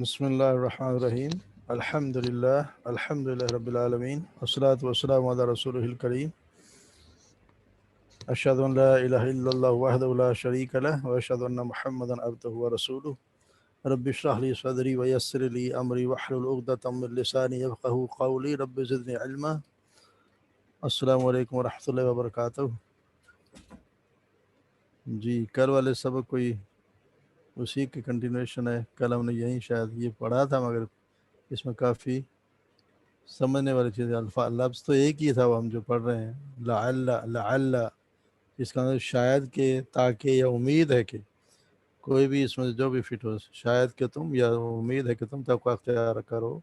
بسم اللہ الرحمن الرحیم الحمد للہ رب العالمین والصلاة والسلام علی رسولہ الکریم اشہد ان لا الہ الا اللہ وحدہ لا شریک لہ واشہد ان محمدا عبدہ ورسولہ رب اشرح لی صدری ویسر لی امری واحلل عقدۃ من لسانی یفقہوا قولی رب زدنی علما۔ السلام علیکم ورحمۃ اللہ وبرکاتہ۔ جی کل والے سبق کوئی اسی کی کنٹینویشن ہے۔ کل ہم نے یہیں شاید یہ پڑھا تھا، مگر اس میں کافی سمجھنے والی چیزیں، لفظ تو ایک ہی تھا وہ ہم جو پڑھ رہے ہیں، لعل لعل، اس کا مطلب شاید کہ، تاکہ، یا امید ہے کہ، کوئی بھی اس میں جو بھی فٹ ہو، شاید کہ تم، یا امید ہے کہ تم تقوی اختیار کرو۔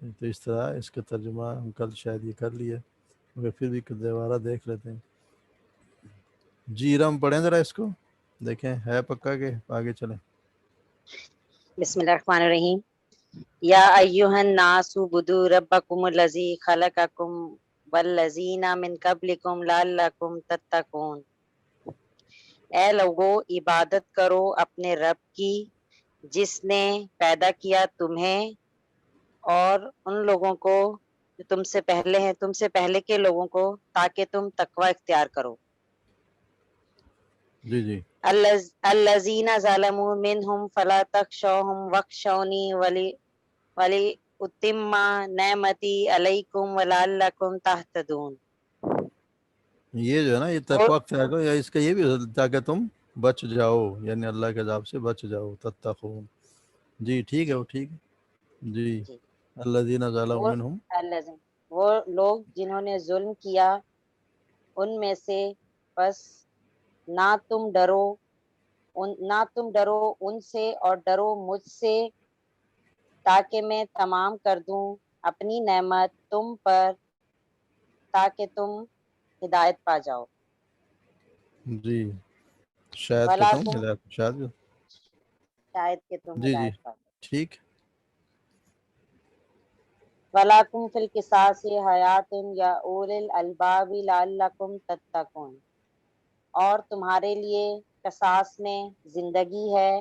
تو اس طرح اس کا ترجمہ ہم کل شاید یہ کر لیے، مگر پھر بھی دوبارہ دیکھ لیتے ہیں۔ جی رم پڑھیں ذرا اس کو، دیکھیں ہے پکا کہ آگے چلیں۔ بسم اللہ الرحمن الرحیم۔ یا ایہا الناس اعبدوا ربکم الذی خلقکم والذین من قبلکم لعلکم تتقون۔ اے لوگو، عبادت کرو اپنے رب کی جس نے پیدا کیا تمہیں اور ان لوگوں کو جو تم سے پہلے ہیں، تم سے پہلے کے لوگوں کو، تاکہ تم تقوی اختیار کرو۔ جی جی الذین ظلموا منہم فلا تخشوہم واخشونی ولیتم نعمتی علیکم ولعلکم تہتدون۔ یہ جو ہے نا، یہ تقوی اختیار کرو، یا اس کا یہ بھی ہو تاکہ تم بچ جاؤ، یعنی اللہ کے عذاب سے بچ جاؤ، تتقون۔ جی ٹھیک ہے، وہ ٹھیک ہے جی۔ الذین ظلموا منہم، وہ لوگ جنہوں نے ظلم کیا ان میں سے، بس نہ تم ڈرو ان سے اور ڈرو مجھ سے، تاکہ میں تمام کر دوں اپنی نعمت تم پر، تاکہ تم ہدایت پا جاؤ۔ جی شاید کہ تم وَلَكُمْ، ہدایت، شاید شاید کہ تم جی جی ہدایت پا جاؤ۔ ٹھیک۔ وَلَكُمْ فِي الْقِصَاصِ حَيَاةٌ يَا أُولِي الْأَلْبَابِ لَعَلَّكُمْ تَتَّقُونَ، اور تمہارے لیے قصاص میں زندگی ہے،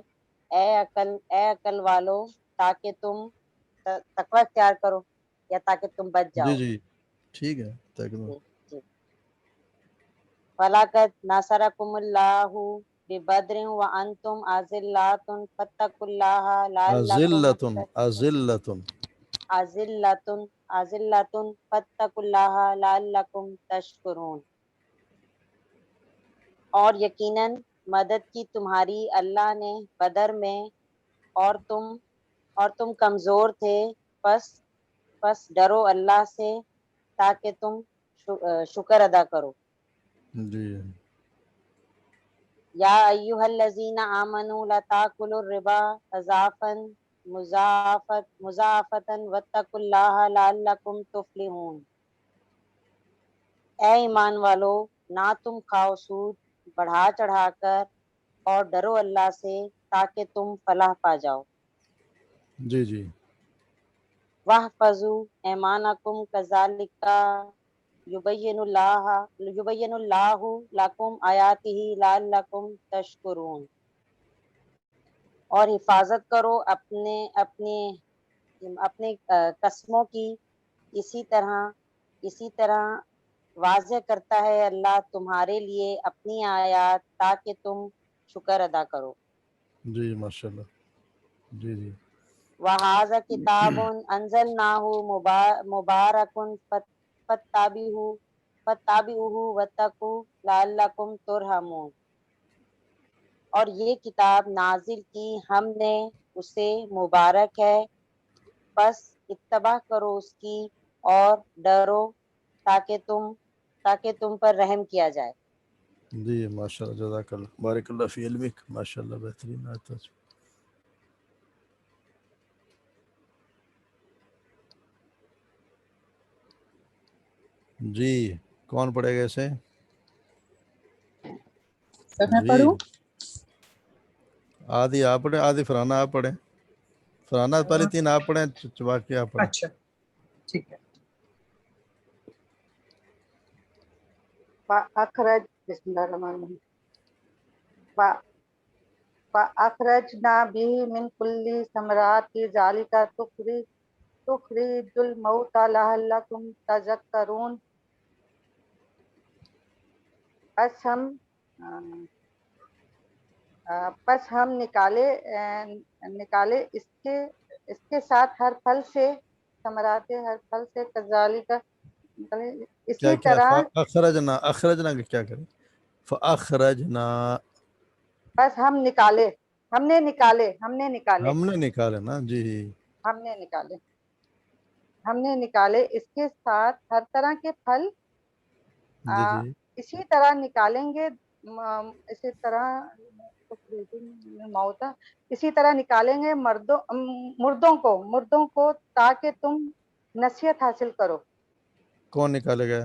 اے عقل والو، تاکہ تم تقوی اختیار کرو، یا تاکہ تم بچ جی جاؤ۔ جی ٹھیک ہے، تقوی۔ جی۔ وَلَقَدْ نَصَرَكُمُ اللَّهُ بِبَدْرٍ وَأَنْتُمْ أَذِلَّةٌ فَاتَّقُوا اللَّهَ اذلتن لَعَلَّكُمْ اذلتن أَذِلَّةٌ فَاتَّقُوا اللَّهَ لَعَلَّكُمْ تَشْكُرُونَ۔ اور یقیناً مدد کی تمہاری اللہ نے بدر میں، اور تم کمزور تھے، پس ڈرو اللہ سے تاکہ تم شکر ادا کرو۔ جی یا ایہا الذین آمنوا لا تاکلوا الربا اضعافا مضاعفۃ واتقوا اللہ لعلکم تفلحون۔ اے ایمان والو، نہ تم کھاؤ سود بڑھا چڑھا کر، اور ڈرو اللہ سے تاکہ تم فلاح پا جاؤ۔ جی جی واحفظوا ایمانکم کذالک یبین اللہ لکم آیاتہ لعلکم تشکرون۔ اور حفاظت کرو اپنے قسموں کی، اسی طرح واضح کرتا ہے اللہ تمہارے لیے اپنی آیات تاکہ تم شکر ادا کرو۔ جی ماشاء اللہ۔ جی جی وَهَذَا كِتَابٌ أَنزَلْنَاهُ مُبَارَكٌ فَاتَّبِعُوهُ وَاتَّقُوا لَعَلَّكُمْ تُرْحَمُونَ۔ اور یہ کتاب نازل کی ہم نے اسے مبارک ہے، پس اتباع کرو اس کی اور ڈرو تاکہ تم پر رحم کیا جائے۔ جی ماشاء اللہ، جزاک اللہ، بارک اللہ فی علمک، ماشاء اللہ، بہترین آیت ہے۔ جی کون پڑھے گا اسے؟ میں جی پڑھوں؟ آدھی آپ پڑھیں، آدھی فرحانہ آپ پڑھیں۔ فرحانہ پہلی تین آپ پڑھیں، باقی آپ پڑھیں۔ اچھا ٹھیک ہے۔ فأخرج بسم اللہ الرحمن الرحیم فأخرجنا به من كل ثمرات ذلك تخرج الموتى لعلكم تذكرون. پس ہم نکالے اس کے ساتھ ہر پھل سے ثمرات ہر پھل سے کذالک کیا اسی کیا طرح. اخرجنا کا کیا کریں؟ فاخرجنا، بس ہم نے نکالے ہم نے نکالے نا جی. ہم نے نکالے اس کے ساتھ ہر طرح کے پھل. جی جی اسی طرح نکالیں گے، اسی طرح موتا، اسی طرح نکالیں گے مردوں کو تاکہ تم نصیحت حاصل کرو. کون نکالے گا؟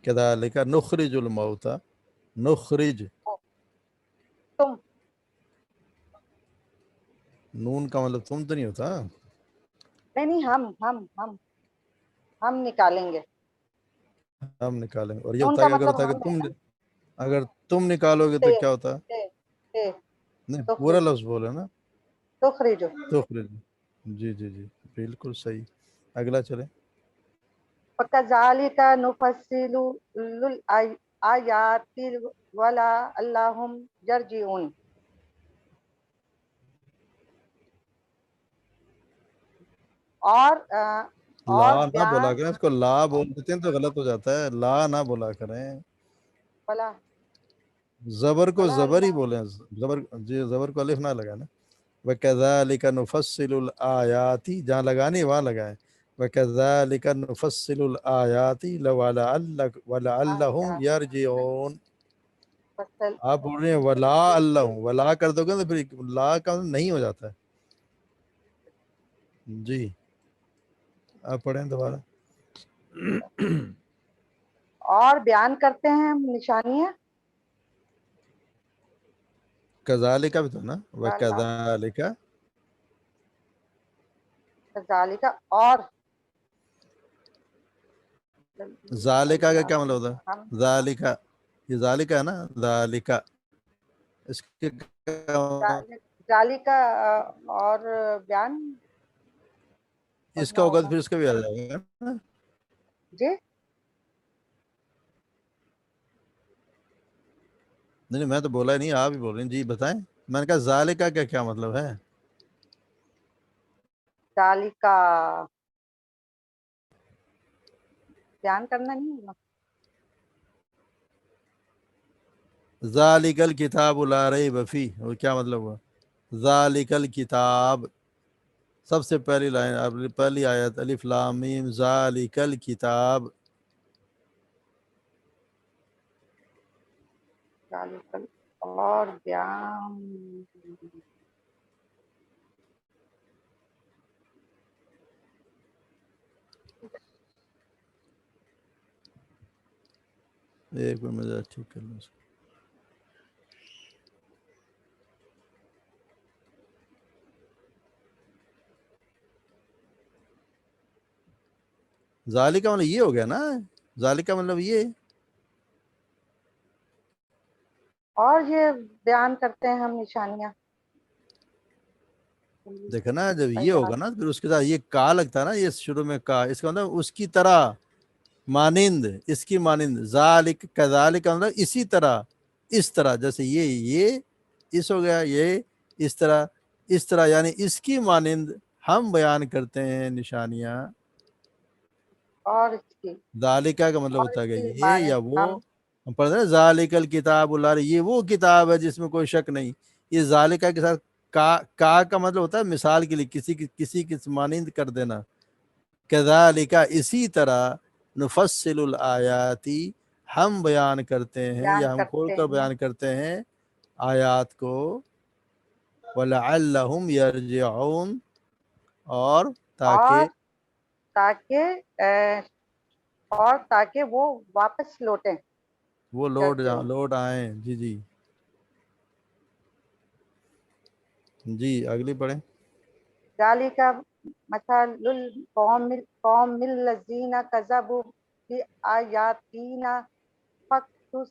کذالک نخرج الموتى، نخرج تم نون کا مطلب تم تو نہیں ہوتا. نہیں ہم نکالیں گے. ہم نکالیں گے، اور یہ ان ہوتا کا ہے کہ اگر مطلب ہوتا ہے ہم کہ ہے نا. اگر تم نکالو گے تو کیا ہوتا؟ نہیں پورا لفظ بولے نا. تخرج. تخرج، جی جی جی بالکل صحیح. اگلا چلیں. فَكَذَلِكَ نُفَصِّلُ الْآيَاتِ وَلَعَلَّهُمْ يَرْجِعُونَ. اور لا نہ بیان بولا کریں، اس کو لا بول دیتے ہیں تو غلط ہو جاتا ہے. لا نہ بولا کریں، بلا زبر کو بلا زبر ہی اللہ. بولیں. زبر جی، زبر کو الف نہ لگانا. وَكَذَلِكَ نُفَصِّلُ الْآيَاتِ، جہاں لگانی وہاں لگائیں. وَكَذَلِكَ نُفَصِّلُ الْآيَاتِ وَلَعَلَّهُمْ يَرْجِعُونَ. فصل آپ بول رہے ہیں ولا اللہ، ولا کر دو گے تو پھر لا کا نہیں ہو جاتا ہے. جی آپ پڑھیں دوبارہ. اور بیان کرتے ہیں نشانیاں. کذالک بھی تو نا، وکذالک. کذالک اور ذالکہ کا کیا مطلب ہوتا ہے؟ ہم ذالکہ، یہ ذالکہ ہے نا، ذالکہ اس کے ذالک اور بیان اس کا ہوگا تو ہوگا. پھر اس کا بھی آ جائے گا. جی نہیں میں تو بولا ہی نہیں، آپ ہی بول رہے ہیں. جی بتائیں. میں نے کہا ذالکہ کا کیا مطلب ہے؟ ذالک بیان کرنا نہیں ہوگا. ذالک الکتاب لا ریب فیہ، وہ کیا مطلب ہوا؟ ذالک الکتاب، سب سے پہلی لائن، پہلی آیت الف لام میم، ذالک الکتاب. ذالک اور بیان ایک منٹ میں ذرا ٹھیک کر لوں اس کو. ذالکہ مطلب یہ ہو گیا نا، ذالکہ مطلب یہ. اور یہ بیان کرتے ہیں ہم نشانیاں. دیکھا نا، جب یہ ہوگا نا پھر اس کے ساتھ یہ کا لگتا ہے نا، یہ شروع میں کا، اس کا مطلب اس کی طرح، مانند، اس کی مانند. ذالک کذالک کا مطلب اسی طرح، اس طرح، جیسے یہ اس ہو گیا، یہ اس طرح یعنی اس کی مانند ہم بیان کرتے ہیں نشانیاں. اور اس کی ذالکہ کا مطلب اور ہوتا اس ہے کی یہ مانند یا وہ. ہم ہم پڑھتے ہیں ذالک الکتاب لا ریب، یہ وہ کتاب ہے جس میں کوئی شک نہیں. یہ ذالکہ کے ساتھ کا مطلب ہوتا ہے مثال کے لیے کسی کی مانند کر دینا. کذالک اسی طرح، نفصل الآیات ہم بیان کرتے ہیں بیان یا ہم کھول کرتے کر ہیں. بیان کرتے ہیں آیات کو. وَلَعَلَّهُمْ يَرْجِعُونَ، اور اور تاکہ تاکہ وہ واپس لوٹیں. وہ لوٹ آئیں. جی جی جی اگلی پڑھیں. ذالک مثل القوم الذین کذبوا بآیاتنا فاقصص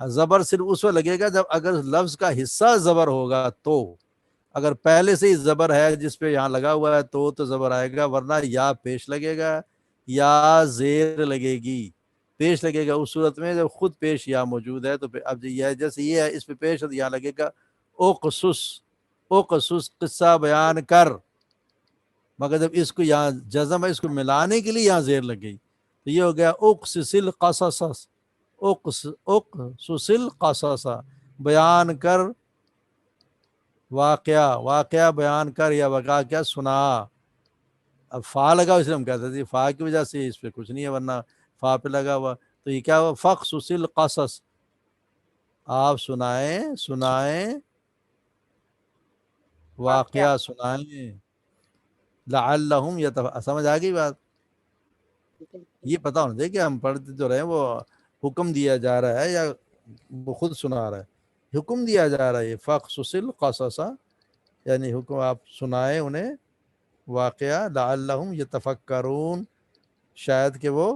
زبر صرف اس وقت لگے گا جب اگر لفظ کا حصہ زبر ہوگا تو، اگر پہلے سے ہی زبر ہے جس پہ یہاں لگا ہوا ہے تو زبر آئے گا، ورنہ یا پیش لگے گا یا زیر لگے گی۔ پیش لگے گا اس صورت میں جب خود پیش یا موجود ہے، تو اب یہ جیسے یہ ہے اس پہ پیش ہے تو یہاں لگے گا اقصص، اقصص قصہ بیان کر، مگر جب اس کو یہاں جزم ہے اس کو ملانے کے لیے یہاں زیر لگ گئی تو یہ ہو گیا اقصص القصص، اقصص القصص، بیان کر واقعہ، واقعہ بیان کر یا واقعہ کیا سنا۔ اب فا لگا اس لیے ہم کہتے تھے فا کی وجہ سے اس پہ کچھ نہیں ہے، ورنہ فا پہ لگا ہوا تو یہ کیا ہوا فقصص القصص، آپ سنائیں، سنائیں واقعہ سنائیں، لعلہم سمجھ آ گئی بات؟ یہ پتہ ہونا چاہیے کہ ہم پڑھتے جو رہے وہ حکم دیا جا رہا ہے یا وہ خود سنا رہا ہے؟ حکم دیا جا رہا ہے، فقصص القصص یعنی حکم، آپ سنائیں انہیں واقعہ، لعلہم یتفکرون، شاید کہ وہ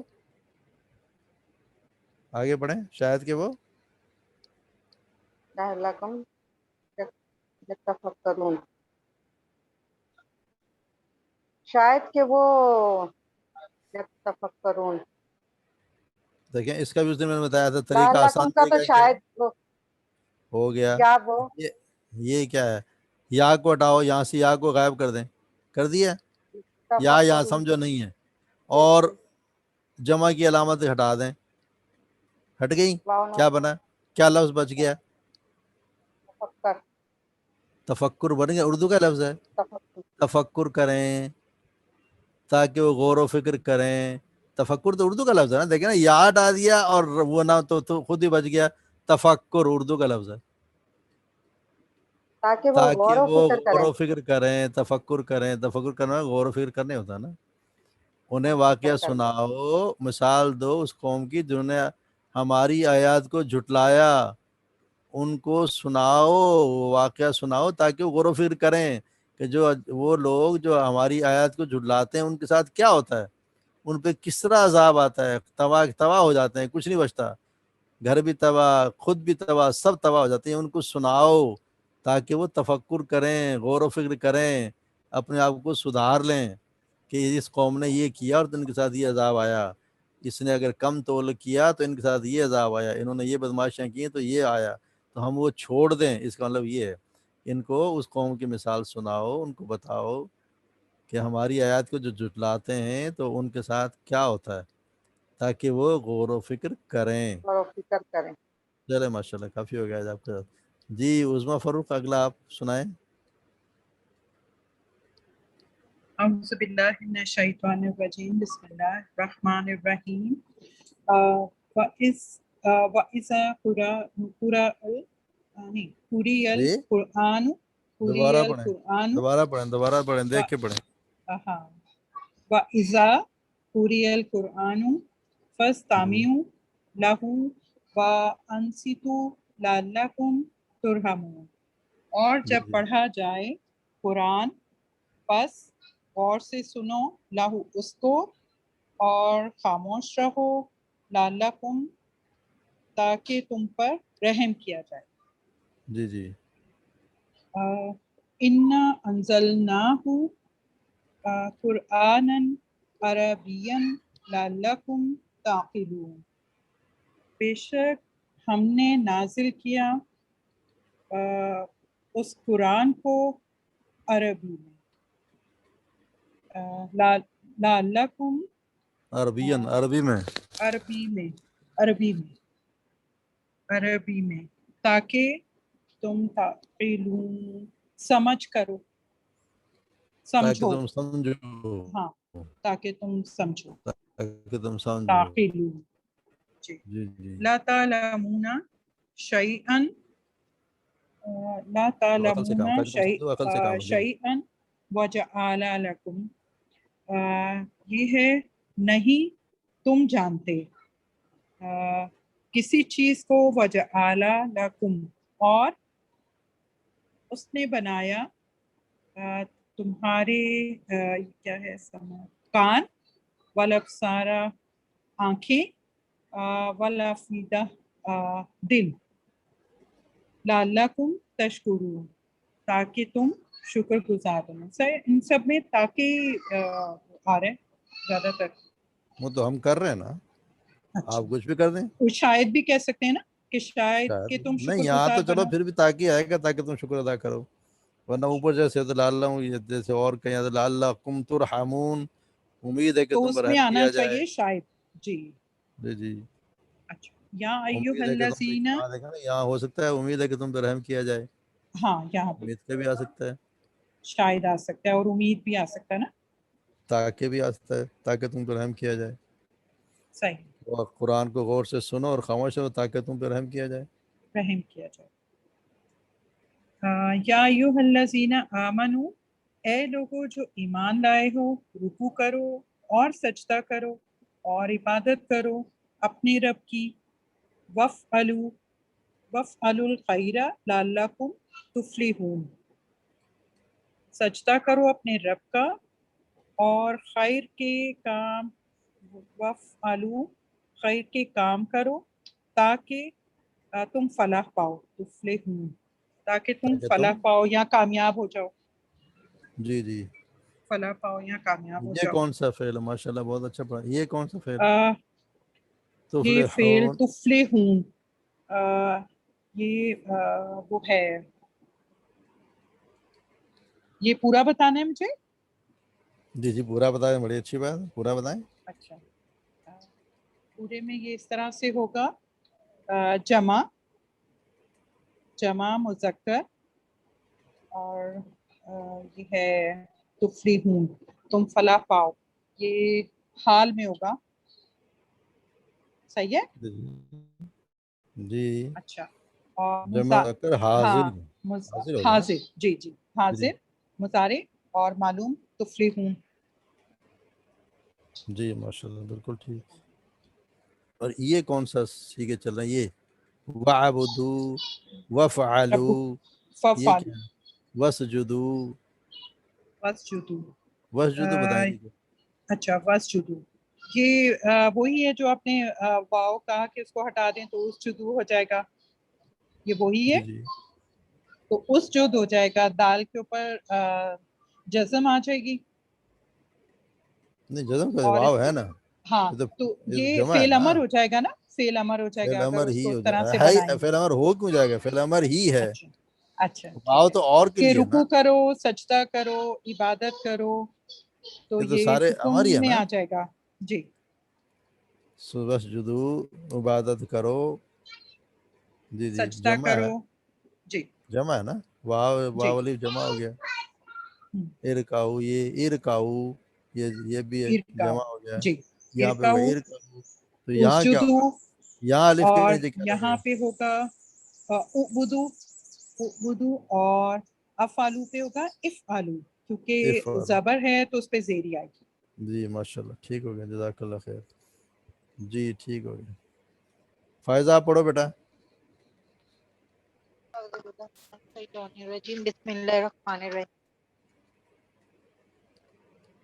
آگے بڑھیں، شاید کہ وہ لعلکم یتفکرون، شاید کہ وہ یتفکرون۔ دیکھیں اس کا بھی اس دن میں نے بتایا تھا طریقہ لعلکم آسان کا تو طریقہ کیا شاید وہ ہو گیا، یا وہ یہ کیا ہے، یا کو ہٹاؤ، یہاں سے یا کو غائب کر دیں، کر دیا، یا یہاں تفکرون، سمجھو نہیں ہے، اور جمع کی علامت ہٹا دیں، ہٹ گئی، کیا بنا، کیا لفظ بچ گیا، تفکر، تفکر بن گیا، اردو کا لفظ ہے، تفکر، تفکر کریں تاکہ وہ غور و فکر کریں، تفکر تو اردو کا لفظ ہے نا، دیکھیں نا یا ہٹا دیا اور وہ نہ تو خود ہی بچ گیا، تفکر اردو کا لفظ ہے، تاکہ وہ تاکہ غور و وہ فکر غور کریں، و فکر کریں، تفکر کریں، تفکر کرنا غور و فکر کرنے ہوتا ہے نا، انہیں فکر واقعہ کریں۔ سناؤ، مثال دو اس قوم کی جنہوں نے ہماری آیات کو جھٹلایا، ان کو سناؤ، واقعہ سناؤ تاکہ وہ غور و فکر کریں کہ جو وہ لوگ جو ہماری آیات کو جھٹلاتے ہیں ان کے ساتھ کیا ہوتا ہے، ان پہ کس طرح عذاب آتا ہے، تباہ ہو جاتے ہیں، کچھ نہیں بچتا، گھر بھی تباہ، خود بھی تباہ، سب تباہ ہو جاتے ہیں، ان کو سناؤ تاکہ وہ تفکر کریں، غور و فکر کریں، اپنے آپ کو سدھار لیں کہ اس قوم نے یہ کیا اور ان کے ساتھ یہ عذاب آیا، اس نے اگر کم تول کیا تو ان کے ساتھ یہ عذاب آیا، انہوں نے یہ بدماشیاں کی تو یہ آیا، تو ہم وہ چھوڑ دیں، اس کا مطلب یہ ہے، ان کو اس قوم کی مثال سناؤ، ان کو بتاؤ کہ ہماری آیات کو جو جھٹلاتے ہیں تو ان کے ساتھ کیا ہوتا ہے، تاکہ وہ غور و فکر کریں۔ غور و فکر کریں۔ چلے ماشاء اللہ کافی ہو گیا آج آپ کے ساتھ۔ جی عظمیٰ فاروق اگلا آپ سنائیں۔ اعوذ باللہ من الشیطان الرجیم، بسم اللہ الرحمن الرحیم۔ وَإِذَا قُرِئَ جی الْقُرْآنُ دوبارہ پڑھیں دیکھ کے پڑھیں۔ وَإِذَا قُرِئَ الْقُرْآنُ فَاسْتَمِعُوا لَهُ وَأَنصِتُوا لَعَلَّكُمْ تُرْحَمُونَ، اور جب پڑھا جائے قرآن پس غور سے سنو، لہو اس کو، اور خاموش رہو، لعلکم تاکہ تم پر رحم کیا جائے۔ جی جی انا انزلناہ قرآنا عربیا لعلکم تعقلون، بے شک ہم نے نازل کیا اس قرآن کو عربی میں، لعلکم عربین، عربی میں، عربی میں تاکہ تم تعقلون سمجھ کرو، تاکہ سمجھو، تم سمجھو، ہاں تاکہ تم سمجھو، تاکہ تم سمجھو۔ تعقلون، جی۔ جی جی لا تعلمون شیئا، لا عقل سے کام، تعلمون تاکہ تم سمجھو، عقل سے کام، جی شیئا وجعل لکم، یہ ہے نہیں تم جانتے کسی چیز کو، وجعل لکم، اور اس نے بنایا تمہارے کیا ہے کان، والابصار آنکھیں، والافئدہ دل، لعلکم تشکرون، تاکہ تم شکر گزار بنو. سر ان سب میں تاکہ آ رہے ہیں زیادہ تر. وہ تو ہم کر رہے ہیں نا، اچھا، آپ کچھ بھی کر دیں. اور شاید بھی کہہ سکتے ہیں نا کہ شاید کہ شاید تم نہیں، شکر یہاں تو گزار چلو بنو. پھر بھی تاکہ آئے گا تاکہ تم شکر ادا کرو، ورنہ اوپر جیسے تو لعلہم جیسے اور کہیں لعلکم ترحمون، امید ہے کہ تو تم اس پر میں رحم آنا کیا جائے. چاہیے شاید. جی جی جی، اچھا. یا ایھا امید ہے کہ تم الذین، یہاں دیکھا نا، یہاں ہو سکتا ہے امید ہے کہ تم پر رحم کیا جائے، ہاں یہاں پہ امید کا بھی آ سکتا ہے، شاید آ سکتا ہے اور امید بھی آ سکتا ہے نا. تاکہ بھی آ سکتا ہے، تاکہ تم پر رحم کیا جائے. صحیح، اور قرآن کو غور سے سنو اور خاموش رہو تاکہ تم پر رحم کیا جائے. رحم کیا جائے. یا ایھا الذین آمنو، اے لوگو جو ایمان لائے ہو، رکوع کرو اور سجدہ کرو اور عبادت کرو اپنے رب کی. وَافْعَلُوا الْخَيْرَ لَعَلَّکُمْ تُفْلِحُونَ، سجدہ کرو اپنے رب کا اور خیر کے کام، وَافْعَلُوا خیر کے کام کرو تاکہ تم فلاح پاؤ. تفلحون، تاکہ تم تاکہ فلاح تم، پاؤ یا کامیاب ہو جاؤ. جی جی. فلاح پاؤ یا کامیاب ہو یہ جاؤ. کون سا فعل ہے؟ ماشاء اللہ بہت اچھا پڑھا. یہ کون سا فعل؟ یہ فعل تفلحون. تفلحون، یہ وہ ہے. یہ پورا بتانا ہے مجھے؟ جی جی پورا بتائیں، بڑی اچھی بات ہے، پورا بتائیں. اچھا، پورے میں یہ اس طرح سے ہوگا، جمع مذکر اور یہ ہے تفلیحون، تم فلاح پاؤ، یہ حال میں ہوگا. صحیح ہے. جی اچھا، اور جمع کر حاضر، ہاں حاضر ہوگا نا. حاضر، جی جی حاضر مضارع اور معلوم تفلیحون. جی ماشاء اللہ بالکل ٹھیک. اور یہ کون سا سیکھے چل رہا ہے؟ یہ وَعْبُدُوا وَفْعَلُوا، یہ فعل کیا ہے؟ وَاسْجُدُوا. واسجدوا. وَاسْجُدُوا بتائیں گے. اچھا واسجدوا، یہ وہی ہے جو آپ نے واو کہا کہ اس کو ہٹا دیں تو اسجدوا ہو جائے گا، یہ وہی ہے. جی جی تو اسجد ہو جائے گا، دال کے اوپر جزم آ جائے گی. نہیں، جزم کا اور واو ہے نا، ہاں یہ تو یہ یہ جمع ہے فعل نا. امر ہو جائے گا نا، فعل امر ہو جائے فعل گا اگر امر اس ہی کو ہو اس طرح جائے سے گا. بنائیں گے. فعل امر ہو کیوں جائے گا؟ فعل امر ہی ہے، اچھا اچھا واو ٹھیک ہے، تو اور کے کہ لیے ہے نا. رکوع کرو، سجدہ کرو، عبادت کرو، تو یہ تو یہ سارے حکم امر ہی ہے میں نا. آ جائے گا. جی وَاسْجُدُوا، عبادت کرو. جی جی سجدہ جمع ہے، کرو. جی جمع ہے نا. واو جی واو الف جمع ہو گیا. ارکاؤ، یہ ارکاؤ، یہ بھی ہے، ارکاؤ. جمع ہو گیا. جی یہاں پہ وہ ارکاؤ، ارکاؤ، تو یہاں کیا اسجدو، ہوگا؟ یہاں الف کے اور نیچے کیا لگے یہاں گا؟ پہ ہوگا اعبدو، اور افعلو پہ ہوگا افعلو، کیونکہ افعل. زبر ہے تو اس پہ زیری آئے گی. جی ماشاء اللہ ٹھیک ہو گیا، جزاک اللہ خیر. جی ٹھیک ہو گیا. فائزہ آپ پڑھو بیٹا. بسم اللہ الرحمن الرحیم.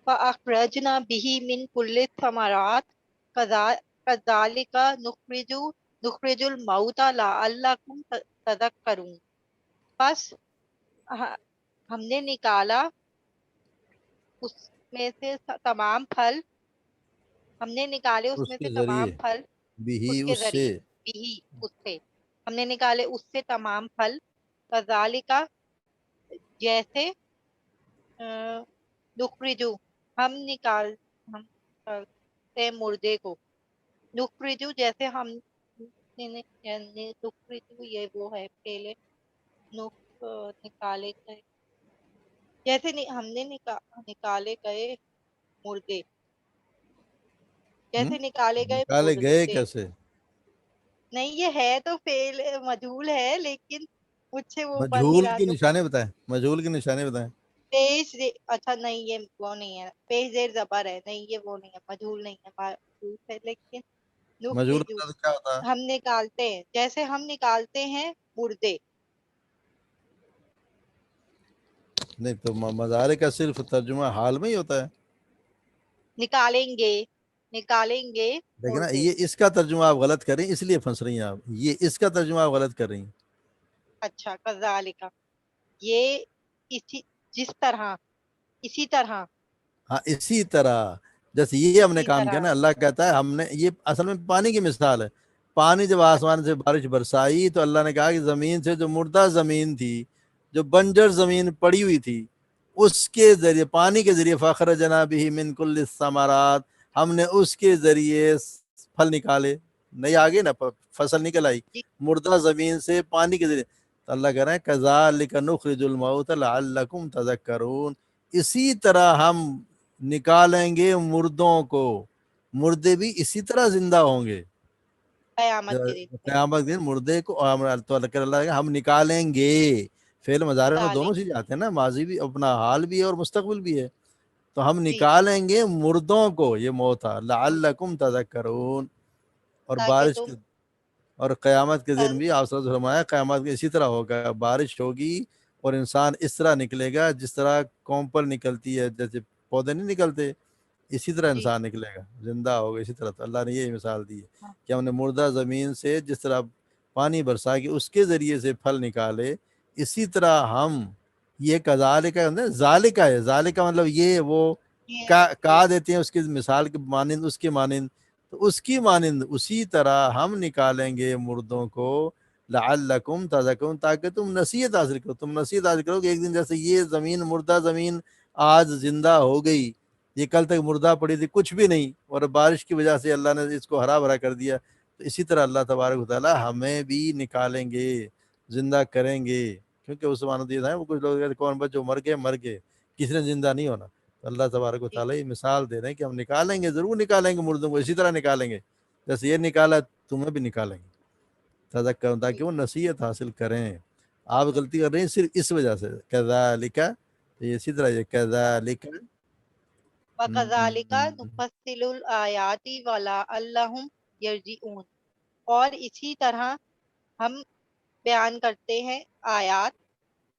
فَأَخْرَجْنَا بِهِ مِنْ كُلِّ الثَّمَرَاتِ كَذَلِكَ نُخْرِجُ الْمَوْتَى لَعَلَّكُمْ تَذَكَّرُونَ. بس ہم نے نکالا اس میں سے تمام پھل، ہم نے نکالے اس اس میں سے کے تمام ذریعے پھل بھی اس کے اس سے. ذریعے بھی اس سے، ہم نے نکالے اس سے تمام پھل. کذالک، جیسے نخرجو، ہم نکالتے مردے کو. نخرجو جیسے ہم نخرجو، یہ وہ ہے پہلے نکالے گئے، جیسے ہم نے نکالے گئے مردے، جیسے نکالے گئے نکالے گئے مردے. کیسے؟ نہیں یہ ہے تو فعل مجہول ہے، لیکن مجھ سے وہ بن نہیں مجہول رہا کی تو نشانے بتائیں، مجہول کی نشانے بتائیں. اچھا نہیں یہ وہ نہیں ہے، پیش زیر زبر ہے، نہیں یہ وہ نہیں ہے، مجہول نہیں ہے، معروف ہے. لیکن مجہول نخرجو کا تو کیا ہوتا ہے؟ ہم نکالتے ہیں، جیسے ہم نکالتے ہیں مردے. نہیں تو مضارع کا صرف ترجمہ حال میں ہی ہوتا ہے. نکالیں گے لیکن نا مردے. یہ اس کا ترجمہ آپ غلط کر رہی ہیں، اس لیے پھنس رہی ہیں آپ. یہ اس کا ترجمہ آپ غلط کر رہی ہیں. اچھا کذالک یہ اسی جس طرح اسی طرح ہاں اسی طرح جیسے یہ ہم نے اسی کام طرح کیا نا، اللہ کہتا ہے ہم نے، یہ اصل میں پانی کی مثال ہے. پانی جب آسمان سے بارش برسائی تو اللہ نے کہا کہ زمین سے جو مردہ زمین تھی، جو بنجر زمین پڑی ہوئی تھی، اس کے ذریعے، پانی کے ذریعے فخرجنا بہ من کل الثمرات، ہم نے اس کے ذریعے پھل نکالے. نہیں آگے نا فصل نکل آئی جی مردہ زمین سے پانی کے ذریعے. تو اللہ کہہ رہے ہیں کذالک نخرج الموت لعلکم تذکرون، اسی طرح ہم نکالیں گے مردوں کو، مردے بھی اسی طرح زندہ ہوں گے قیامت کے دن قیامت دن. مردے کو تو اللہ ہم نکالیں گے، فعل مضارع میں دونوں نکالیں چیزیں آتے ہیں نا، ماضی بھی اپنا حال بھی ہے اور مستقبل بھی ہے. تو ہم جی نکالیں گے مردوں کو، یہ موتا لعلکم تذکرون. اور تاکہ بارش تم اور قیامت کے دن بھی آپ صلی اللہ علیہ وسلم فرمایا قیامت کے اسی طرح ہوگا، بارش ہوگی اور انسان اس طرح نکلے گا جس طرح کومپل نکلتی ہے، جیسے پودے نہیں نکلتے، اسی طرح جی انسان نکلے گا، زندہ ہوگا اسی طرح. تو اللہ نے یہ مثال دی ہے ہاں کہ ہم نے مردہ زمین سے جس طرح پانی برسا کے اس کے ذریعے سے پھل نکالے، اسی طرح ہم یہ کذالک ذالک ہے، ذالک مطلب یہ وہ یہ کہا دیتے ہیں اس کی مثال کے مانند، اس کے مانند. تو اس کی مانند اسی طرح ہم نکالیں گے مردوں کو لعلکم تذکرون، تاکہ تم نصیحت حاصل کرو. تم نصیحت حاصل کرو کہ ایک دن جیسے یہ زمین، مردہ زمین آج زندہ ہو گئی، یہ کل تک مردہ پڑی تھی کچھ بھی نہیں، اور بارش کی وجہ سے اللہ نے اس کو ہرا بھرا کر دیا. تو اسی طرح اللہ تبارک و تعالیٰ ہمیں بھی نکالیں گے، زندہ کریں گے. کیونکہ اس معنی یہ تھا وہ کچھ لوگ کہتے ہیں کون بس جو مر گئے، کسی نے زندہ نہیں ہونا. تو اللہ تبارک و جی تعالیٰ یہ مثال دے رہے ہیں کہ ہم نکالیں گے، ضرور نکالیں گے مردوں کو، اسی طرح نکالیں گے جیسے یہ نکالا تمہیں بھی نکالیں گے. تذکر تاکہ وہ نصیحت حاصل کریں. آپ غلطی کر رہے ہیں صرف اس وجہ سے، کذالک یہ اسی طرح یہ کذالک وَكَذَلِكَ نُفَصِّلُ الْآيَاتِ وَلَعَلَّهُمْ يَرْجِعُونَ، اور اسی طرح ہم بیان کرتے ہیں آیات،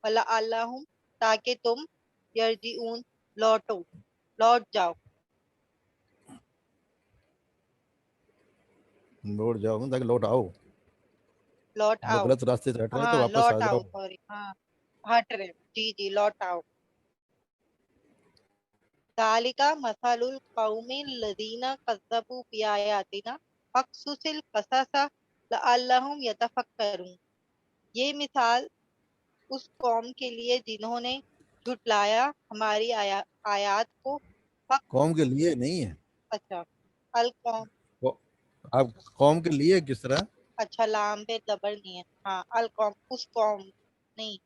وَلَعَلَّهُمْ تاکہ تم یرجعون لوٹ جاؤ. لوٹ جاؤ تاکہ لوٹ آؤ، لوٹ جو آؤ، غلط راستے سے ہٹ رہے تو ہاں واپس آ لوٹ جاؤ. آؤ، سوری ہاں ہٹ رہے، جی لوٹ آؤ. ذَلِكَ مَثَلُ الْقَوْمِ الَّذِينَ كَذَّبُوا بِآيَاتِنَا فَاقْصُصِ الْقَصَصَ لَعَلَّهُمْ يَتَفَكَّرُونَ، یہ مثال اس قوم کے لیے جنہوں نے جھٹلایا ہماری آیات کو. قوم کے لیے نہیں ہے، اچھا القوم، آپ قوم کے لیے کس طرح؟ اچھا لام پہ زبر نہیں ہے، ہاں القوم اس قوم نہیں،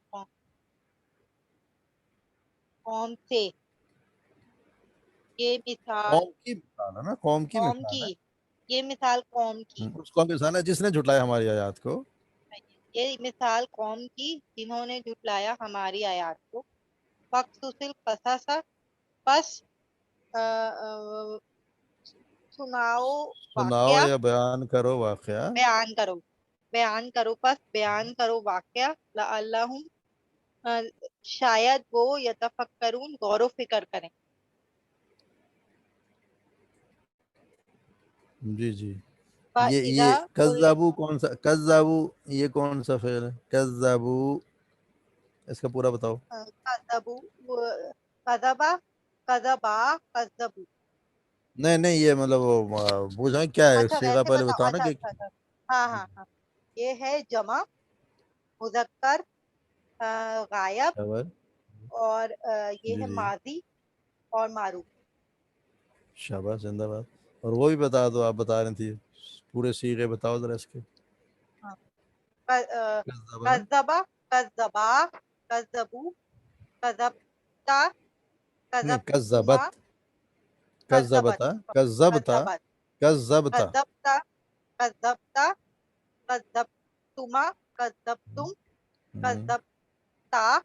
قوم سے، یہ مثال قوم کی مثال ہے نا، قوم کی قوم مثال کی، ہے. یہ مثال قوم کی، اس قوم کی مثال ہے جس نے جھٹلایا ہماری آیات کو. یہ مثال قوم کی جنہوں نے جھٹلایا ہماری آیات کو. فَاقْصُصِ الْقَصَصَ پس سناؤ سناؤ واقعہ، یا بیان کرو واقعہ، بیان کرو پس بیان کرو واقعہ، لعلہم شاید وہ یتفکرون غور و فکر کریں. جی جی. فَإِذَا یہ کذبو کون سا، کذبو یہ کون سا فعل ہے؟ کذبو اس کا پورا بتاؤ. کذبا نہیں یہ مطلب وہ بوجھا کیا ہے، اچھا صیغہ ویسے پہلے بتاؤ، بتاؤ نا اچھا کہ اچھا ہاں یہ ہے جمع مذکر غائب، خبر. اور یہ جی ہے جی ماضی اور معروف. شاباش، زندہ باد. اور وہ بھی بتا دو، آپ بتا رہی تھی پورے صیغے بتاؤ ذرا اس کے. ہاں. کذبا، کذبا کذبا کذبو کذبتا نہیں کذبتما کذبت، کذبت کذبتا کذبتا کذبت کذبتا. کذبتا کذبتا کذبتما کذبتم کذبتا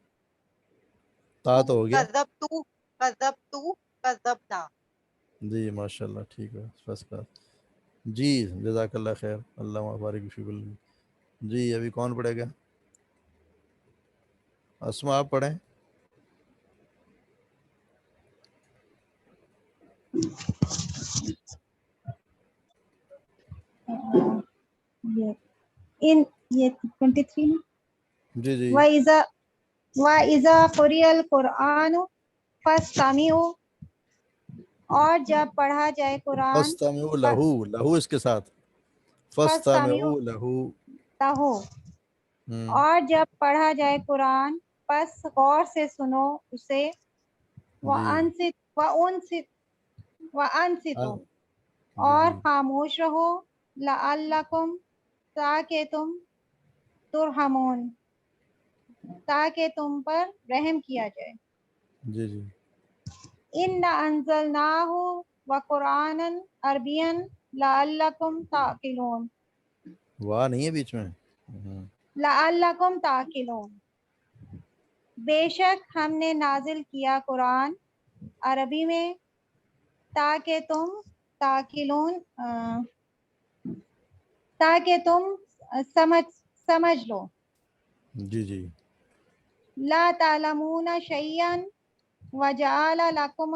تا تو ہو گیا. کذبتو کذبتو کذبنا. جی ماشاء اللہ، ٹھیک ہے، فرسٹ کلاس. جی جزاک اللہ خیر، اللہ مبارک فی کل. جی ابھی کون پڑھے گا؟ اسما آپ پڑھیں. in یہ 23 میں جی جی وَإِذَا قُرِئَ الْقُرْآنُ فَاسْتَمِعُوا، اور جب پڑھا جائے قرآن فَاسْتَمِعُوا لَهُ، لہو اس کے ساتھ، فَاسْتَمِعُوا فَاسْتَمِعُوا لَهُ، لَهُ، اور جب پڑھا جائے قرآن پس غور سے سنو اسے، جی وَأَنصِتُوا، اور خاموش رہو، لَعَلَّكُمْ، تاکہ تم ترحمون، تاکہ تم پر رحم کیا جائے۔ جی جی إِنَّا أَنزَلْنَاهُ وَقُرْآنًا عَرَبِيًّا لَعَلَّكُمْ تَعْقِلُونَ، واہ نہیں ہے بیچ میں۔ لَعَلَّكُمْ تَعْقِلُونَ، بے شک ہم نے نازل کیا قرآن عربی میں تاکہ تم سمجھ لو۔ جی جی لا تعلمون شيئا وجعل لكم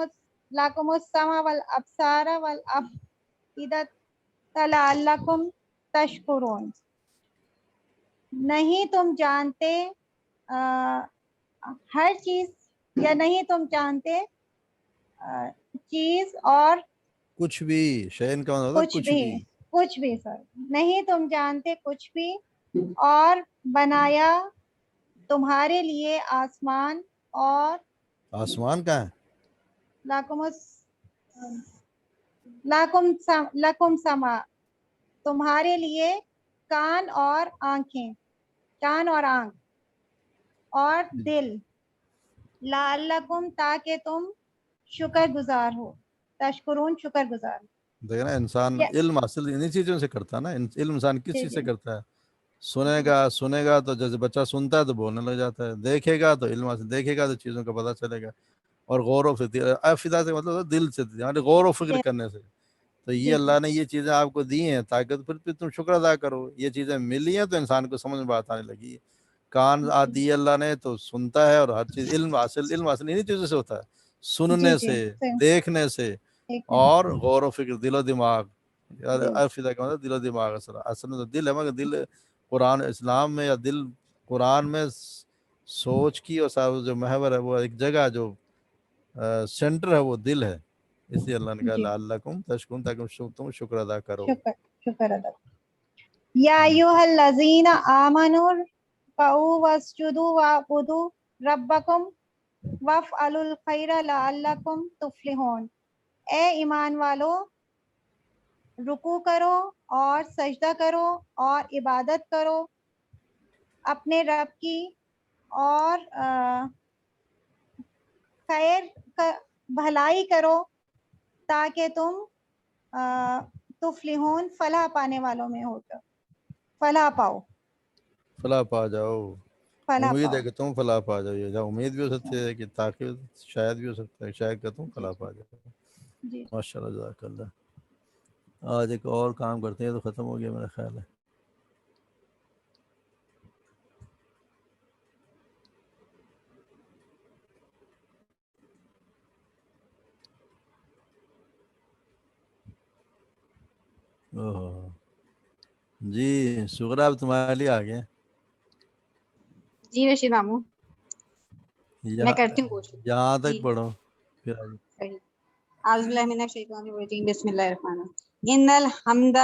السمع والابصار والافئدة لعلكم تشکرون، نہیں تم جانتے ہر چیز، یا نہیں تم جانتے چیز اور کچھ بھی، شین کا مطلب کچھ بھی سر، نہیں تم جانتے کچھ بھی، اور بنایا تمہارے لیے آسمان، اور آسمان کا ہے، لکم سما، تمہارے لیے کان اور آنکھیں، کان اور آنکھ، اور دل، لعلکم، تاکہ تم شکر گزار ہو، تشکرون، شکر گزار ہو۔ دیکھنا انسان علم حاصل انہی چیزوں سے کرتا ہے نا، علم انسان کس چیز سے کرتا ہے؟ سنے گا تو جیسے بچہ سنتا ہے تو بولنے لگ جاتا ہے، دیکھے گا تو علم حاصل، دیکھے گا تو چیزوں کا پتہ چلے گا، اور غور و فکر، افیدہ سے مطلب دل سے، یعنی غور و فکر کرنے سے۔ تو یہ اللہ نے یہ چیزیں آپ کو دی ہیں تاکہ پھر تم شکر ادا کرو، یہ چیزیں ملی ہیں تو انسان کو سمجھ میں بات آنے لگی ہے۔ کان دی اللہ نے تو سنتا ہے، اور ہر چیز علم حاصل انہی چیزوں سے ہوتا ہے، سننے سے، دیکھنے سے، اور غور و فکر، دل و دماغ، افیدہ کا مطلب دل و دماغ، اصل میں تو دل ہے، مگر دل قرآن اسلام میں، یا دل قرآن میں سوچ کی اور جو محور ہے، وہ ایک جگہ جو سینٹر ہے وہ دل ہے، اس لیے اللہ نے کہا لعلکم تشکرون، تاکہ تم شکر ادا کرو۔ شکر ادا۔ یا ایھا الذین آمنوا ارکعوا واسجدوا واعبدوا ربکم وافعلوا الخیر لعلکم تفلحون، اے ایمان والو، رکوع کرو اور سجدہ کرو اور عبادت کرو اپنے رب کی، اور خیر بھلائی کرو تاکہ تم تفلحون، فلاح پانے والوں میں ہو، تو فلاح پاؤ، فلاح پا جاؤ، فلاح امید پاؤ۔ ہے کہ تم فلاح پا جاؤ، یہ امید بھی ہو سکتی ہے کہ تاکہ شاید بھی ہو سکتا ہے شاید کہ تم فلاح پا جاؤ۔ جی ماشاء اللہ، جزاک اللہ۔ آج ایک اور کام کرتے ہیں تو ختم ہو گیا میرا خیال ہے۔ جی شکریہ، اب تمہارے لیے آ گئے۔ جی رشید ماموں، میں کرتی ہوں کوشش۔ یہاں تک جی پڑھو پھر آگے۔ صحیح۔ اعوذ باللہ من الشیطان الرجیم، بسم اللہ الرحمن الرحیم۔ ان الحمد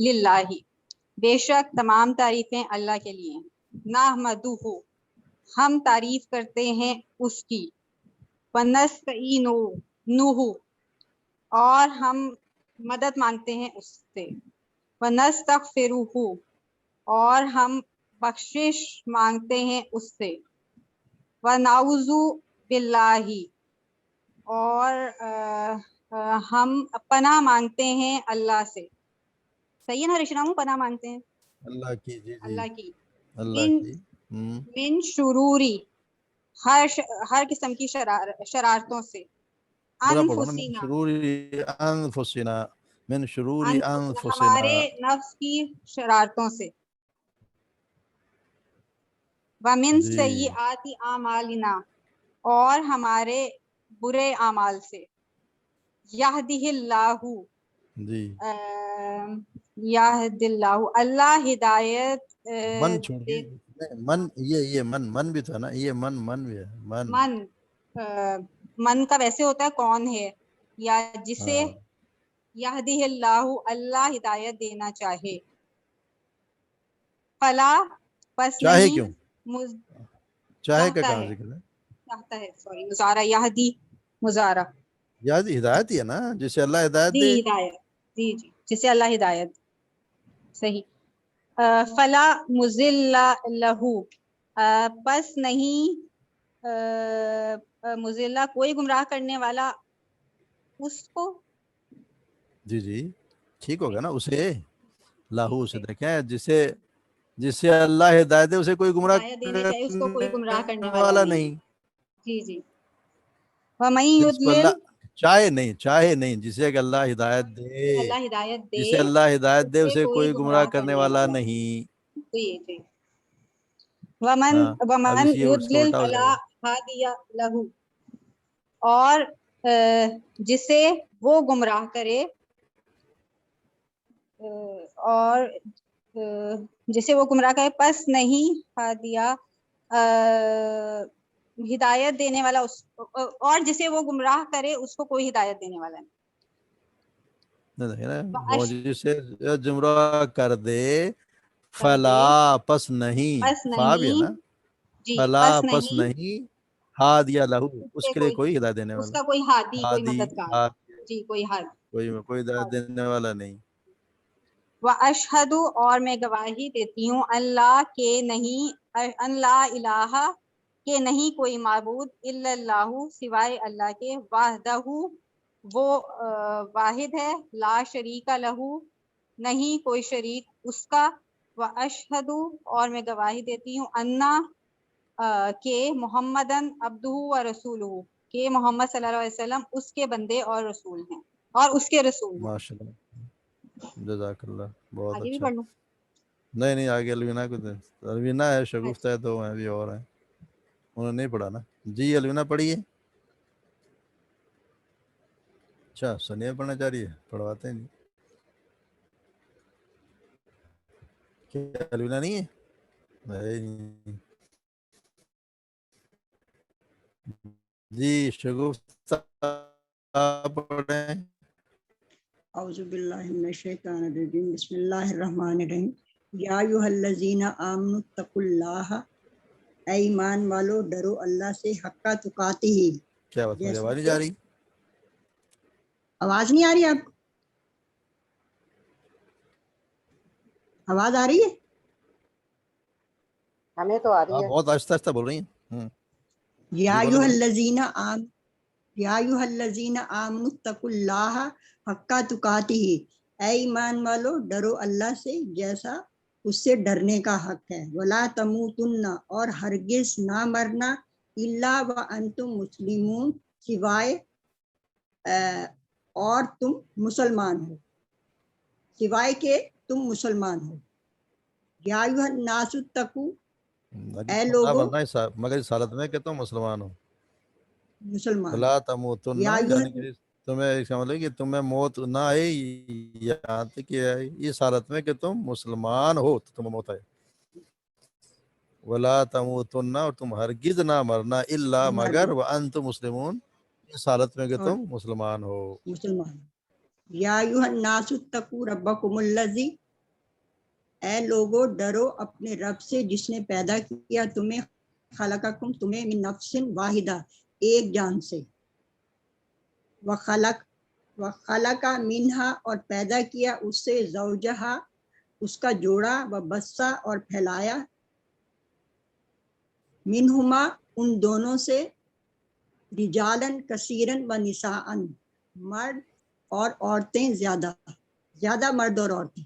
للہ، بے شک تمام تعریفیں اللہ کے لیے، نحمدہ، ہم تعریف کرتے ہیں اس کی، ونستعینہ، اور ہم مدد مانگتے ہیں اس سے، ونستغفرہ، اور ہم بخشش مانگتے ہیں اس سے، ونعوذ باللہ، اور ہم پناہ مانگتے ہیں اللہ سے۔ صحیح ہے نا رشنامو، پناہ مانگتے ہیں اللہ کی، جی جی اللہ کی، اللہ کی، من شروری، ہر قسم کی شرارتوں سے، پورا پڑھو نا، من انفسینا، شرور انفسنا، من شرور انفسنا، ہمارے نفس کی شرارتوں سے، ومن جی سیئات اعمالنا، اور ہمارے برے اعمال سے، یہدہ اللہ، جی یہداللہ اللہ ہدایت من چھوڑ کے دے- من یہ من بھی تھا نا، یہ من بھی ہے من من کا ویسے ہوتا ہے کون ہے، یا جسے ہاں یہدی اللہ اللہ ہدایت دینا چاہے، فلا پس چاہے نہیں کیوں، مز- چاہے کا چاہتا کہاں ہے، ذکر ہے؟ چاہتا ہے، سوری مزارہ یہدی مزارہ یاد ہدایت ہی ہے نا، جسے اللہ ہدایت دی دے. ہدایت، جی جی جسے اللہ ہدایت، صحیح. فلا مضل لہو پس نہیں مضلہ کوئی گمراہ کرنے والا اس کو، جی جی ٹھیک ہوگا نا، اسے لاہو سے اسے دیکھیں، جسے اللہ ہدایت دے اسے کوئی گمراہ ہدایت دینا چاہیے، اس کو کوئی گمراہ کرنے کرنے والا والا نہیں. نہیں. جی جی. وَمَن جس کو يُضْلِلْ اللہ چاہے نہیں جسے کہ اللہ ہدایت دے، اللہ ہدایت دے جسے اللہ ہدایت دے اسے اسے کوئی گمراہ کرنے والا نہیں. جی جی. وَمَن ہاں اب اس یہ اس کا يُضْلِلْ الٹا ہو جائے فَلَا گا. هَادِيَ لَهُ اور جسے وہ گمراہ کرے اور جسے وہ گمراہ کرے پس نہیں ہادیہ ہدایت دینے والا اس اور جسے وہ گمراہ کرے اس کو کوئی ہدایت دینے والا نہیں. دیکھیں نا، وہ جسے گمراہ کر دے فلا پس نہیں، پس فا بھی ہے نہیں، نا، جی فلا پس پس نہیں نہیں ہادیہ لہو اس اس سے کے لیے کوئی ہدایت دینے اس والا، کا کوئی ہادی، کوئی ہادی مددگار، جی کوئی ہادی. کوئی ہدایت دینے والا نہیں. وَأَشْهَدُ اور میں گواہی دیتی ہوں اللہ کے نہیں، ان لا الہ کہ نہیں کوئی معبود الا اللہ سوائے اللہ کے، وحدہ وہ واحد ہے، لا شریک لہ نہیں کوئی شریک اس کا، وَأَشْهَدُ اور میں گواہی دیتی ہوں انا کہ محمدن عبدہ و رسولہ کہ محمد صلی اللہ علیہ وسلم اس کے بندے اور رسول ہیں اور اس کے رسول ہیں. ماشاء اللہ جزاک اللہ، بہت آگے بھی اچھا. پڑھ لوں؟ نہیں آگے الوینا کو دیں، الوینا ہے، شگفتہ ہے، دو ہیں بھی اور ہیں، انہوں نے نہیں پڑھا نا. جی الوینا پڑھیے. اچھا سنیہ پڑھنا چاہ رہی ہے، پڑھواتے ہیں جی. کیا الوینا نہیں ہے؟ نہیں. جی شگفتہ پڑھیں. اعوذ باللہ من الشیطان الرجیم بسم اللہ الرحمن الرحیم یا ایھا الذین آمنوا اتقوا اللہ اے ایمان والو ڈرو اللہ سے حق تقاتہ کیا بات، میری جیسا آواز نہیں کہ جا رہی؟ آواز نہیں آ رہی، آپ کو آواز آ رہی ہے؟ ہمیں تو آ رہی آپ ہے. بہت آہستہ آہستہ بول رہی ہیں. یا جی بولے ایھا بولے. الذین آمنوا اتقوا اللہ حق تقاتہ اے ایمان والو ڈرو اللہ سے جیسا اس سے ڈرنے کا حق ہے، ولا تموتن اور ہرگز نہ مرنا، الا وانتم مسلمون سوائے اور تم مسلمان ہو، سوائے کہ تم مسلمان ہو. یا ایھا الناس اتقوا اے لوگو مگر اس حالت میں کہ تم مسلمان ہو. مسلمان فلا تموتن یا یعنی کہ تمہیں اس کا مطلب کہ تمہیں موت نہ آئے یہاں تک کہ اس حالت میں کہ تم مسلمان ہو تو تمہیں موت آئے. ولا تموتن اور تم ہرگز نہ مرنا الا مگر وانتم مسلمون اس حالت میں کہ تم مسلمان ہو. مسلمان. یا ایھا الناس اتقوا ربکم الذی اے لوگو ڈرو اپنے رب سے جس نے پیدا کیا تمہیں، خلقکم تمہیں من نفس واحدہ ایک جان سے، وخلق منہا اور پیدا کیا اس سے زوجہا اس کا جوڑا، وبثا اور پھیلایا، منہما ان دونوں سے، رجالن کثیرن و نساءن مرد اور عورتیں زیادہ مرد اور عورتیں،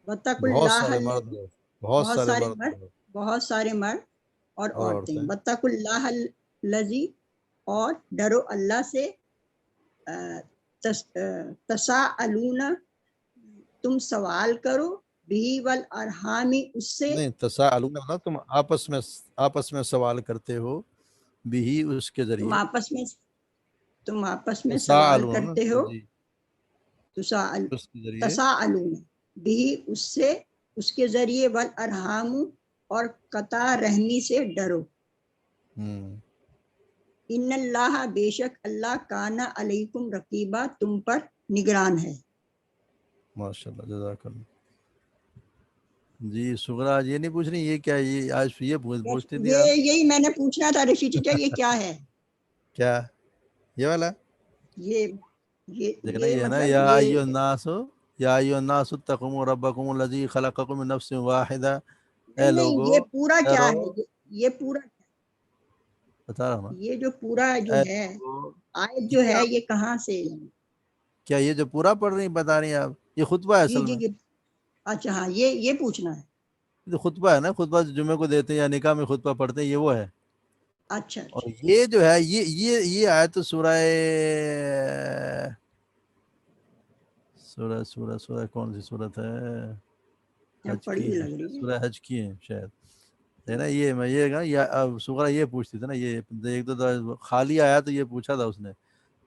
واتقوا بہت اللہ سارے مرد الذی بہت سارے بہت سارے مرد اور عورتیں، واتقوا اللہ الذی اور ڈرو اللہ سے، تساءلون تم سوال کرو، بھی والارحام اس سے، نہیں تساءلون مطلب تم آپس میں سوال کرتے ہو، بھی اس کے ذریعے تم آپس میں سوال تساءلون کرتے ہو، جی اس کے ذریعے تساءلون بھی اس سے اس کے ذریعے والارحام اور قطع رحمی سے ڈرو ان اللہ بے شک اللہ کانا علیکم رقیبہ تم پر نگران ہے ماشاء اللہ جزاک اللہ جی سغرا آج یہ نہیں پوچھ رہی یہ کیا یہ آج یہ پوچھتی تھی آپ یہی میں نے پوچھنا تھا رشید چچا یہ کیا ہے کیا یہ والا یہ دیکھنا یہ ہے نا یا ایھا الناس یا ایھا الناس اتقوا ربکم الذی خلقکم من نفس واحدہ اے لوگو یہ پورا کیا ڈرو ہے یہ پورا بتا رہا ہوں نا یہ جو پورا جو اے ہے لوگو آیت جو ہے یہ کہاں سے کیا یہ جو پورا پڑھ رہی بتا رہی ہیں آپ یہ خطبہ ہے جی اصل جی میں جی اچھا ہاں یہ پوچھنا ہے یہ تو خطبہ ہے نا خطبہ جمعے کو دیتے ہیں یا نکاح میں خطبہ پڑھتے ہیں یہ وہ ہے اچھا اور اچھا یہ جو ہے یہ آیت تو سورہ کون سی صورت ہے حج پڑھی کی ہوئی ہے لگ رہی ہے سورہ حج کی ہے شاید ہے نا یہ میں یہ کہا سغرا یہ پوچھتی تھی نا یہ ایک دو خالی آیا تو یہ پوچھا تھا اس نے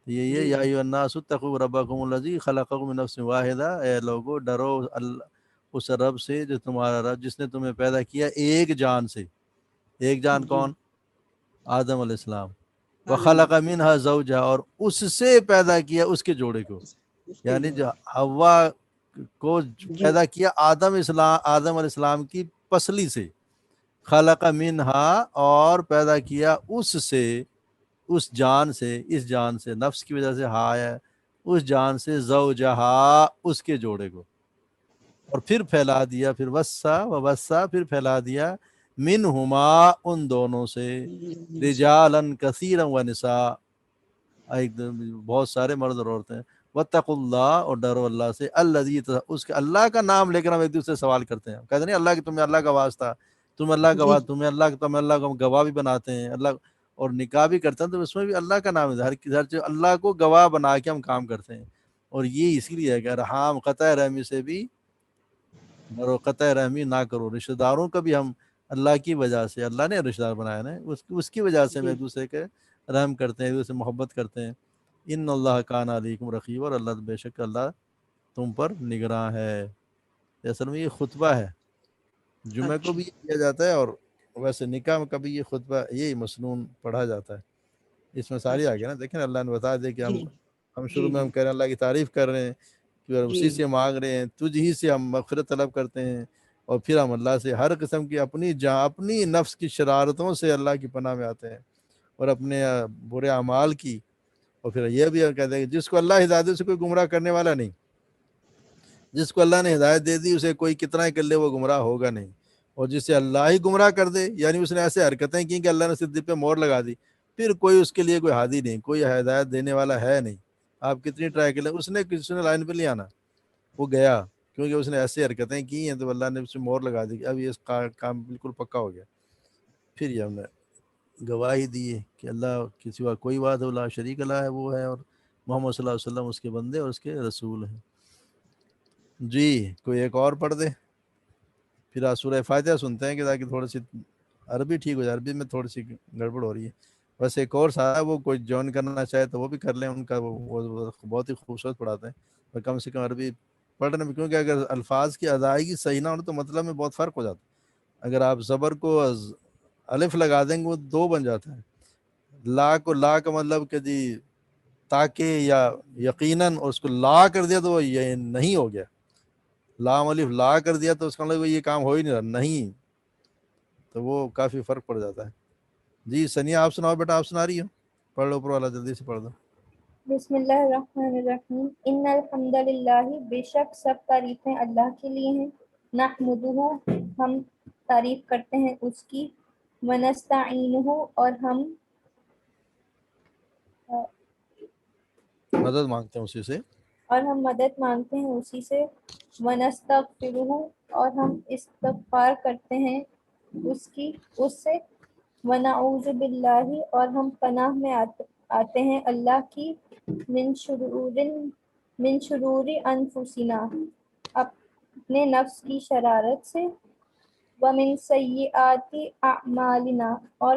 یہ یا ایھا الناس اتقوا ربکم الذی خلقکم من نفس واحدہ اے لوگو ڈرو اس رب سے جو تمہارا رب جس نے تمہیں پیدا کیا ایک جان سے ایک جان کون آدم علیہ السلام وخلق منہا زوجہا اور اس سے پیدا کیا اس کے جوڑے کو یعنی جو حوا کو پیدا کیا آدم علیہ السلام کی پسلی سے خلق منہا اور پیدا کیا اس سے اس جان سے اس جان سے نفس کی وجہ سے ہے اس جان سے زوجہا اس کے جوڑے کو اور پھر پھیلا دیا پھر وسا پھر پھیلا دیا منہما ان دونوں سے رجالاً کثیرا و نساء بہت سارے مرد اور عورتیں واتقوا اللہ اور ڈرو اللہ سے الذی اس کے اللہ کا نام لے کر ہم ایک دوسرے سے سوال کرتے ہیں کہتے نہیں اللہ کی تمہیں اللہ کا واسطہ تم اللہ کا تمہیں اللہ کو گواہ بھی بناتے ہیں اللہ اور نکاح بھی کرتے ہیں تو اس میں بھی اللہ کا نام ہے ہر چیز اللہ کو گواہ بنا کے ہم کام کرتے ہیں اور یہ اسی لیے ہے کہ ارحام قطع رحمی سے بھی ڈرو قطع رحمی نہ کرو رشتہ داروں کا بھی ہم اللہ کی وجہ سے اللہ نے رشتہ دار بنایا نا اس کی وجہ سے ہم ایک دوسرے کے رحم کرتے ہیں ایک دوسرے سے محبت کرتے ہیں ان اللہ کان علیکم رقیب اور اللہ بے شک اللہ تم پر نگراں ہے اصل میں یہ خطبہ ہے جمعہ کو بھی کیا جاتا ہے اور ویسے نکاح میں کبھی یہ خطبہ یہی مسنون پڑھا جاتا ہے اس میں ساری آگے نا دیکھیں اللہ نے بتا دیا کہ ہم شروع میں ہم کہہ رہے ہیں اللہ کی تعریف کر رہے ہیں کہ اسی سے مانگ رہے ہیں تجھ ہی سے ہم مغفرت طلب کرتے ہیں اور پھر ہم اللہ سے ہر قسم کی اپنی نفس کی شرارتوں سے اللہ کی پناہ میں آتے ہیں اور اپنے برے اعمال کی اور پھر یہ بھی کہتے ہیں کہ جس کو اللہ ہدایت دے اسے کوئی گمراہ کرنے والا نہیں جس کو اللہ نے ہدایت دے دی اسے کوئی کتنا ہی کر لے وہ گمراہ ہوگا نہیں اور جسے اللہ ہی گمراہ کر دے یعنی اس نے ایسے حرکتیں کی کہ اللہ نے صدق پہ مور لگا دی پھر کوئی اس کے لیے کوئی ہادی نہیں کوئی ہدایت دینے والا ہے نہیں آپ کتنی ٹرائی کر لیں اس نے کسی نے لائن پہ نہیں آنا وہ گیا کیونکہ اس نے ایسے حرکتیں کی ہیں تو اللہ نے اس سے مور لگا دی اب یہ کام بالکل پکا ہو گیا پھر یہ ہم نے گواہی دی ہے کہ اللہ کے سوا کوئی بات لا شریک اللہ ہے وہ ہے اور محمد صلی اللہ علیہ وسلم اس کے بندے اور اس کے رسول ہیں جی کوئی ایک اور پڑھ دے پھر آپ سورہ فاتحہ سنتے ہیں کہ تاکہ تھوڑی سی عربی ٹھیک ہو جائے عربی میں تھوڑی سی گڑبڑ ہو رہی ہے بس ایک اور سارا وہ کوئی جوائن کرنا چاہے تو وہ بھی کر لیں ان کا وہ بہت ہی خوبصورت پڑھاتے ہیں اور کم سے کم عربی پڑھنے میں کیونکہ اگر الفاظ کی ادائیگی صحیح نہ ہو تو مطلب میں بہت فرق ہو جاتا ہے اگر آپ زبر کو الف لگا دیں گے وہ دو بن جاتا ہے لا کو لا کا مطلب کہ جی تاکہ یا یقیناً اور اس کو لا کر دیا تو وہ یہ نہیں ہو گیا لام الف لا کر دیا تو اس کا مطلب یہ کام ہو ہی نہیں رہا نہیں تو وہ کافی فرق پڑ جاتا ہے جی سنیا آپ سناؤ بیٹا آپ سنا رہی ہو پڑھ لو اوپر والا جلدی سے پڑھ دو بسم اللہ الرحمن الرحیم ان الحمد للہ بے شک سب تعریفیں اللہ کے لیے ہیں نحمدہ ہم تعریف کرتے ہیں اس کی ونستعینہ اور ہم مدد مانگتے ہیں اسی سے مدد مانگتے ہیں اسی سے ونستغفرہ اور ہم استغفار کرتے ہیں اس سے ونعوذ باللہ اور ہم پناہ میں آتے ہیں اللہ کی من شرور انفسنا اپنے نفس کی شرارت سے ومن سیئات اعمالنا اور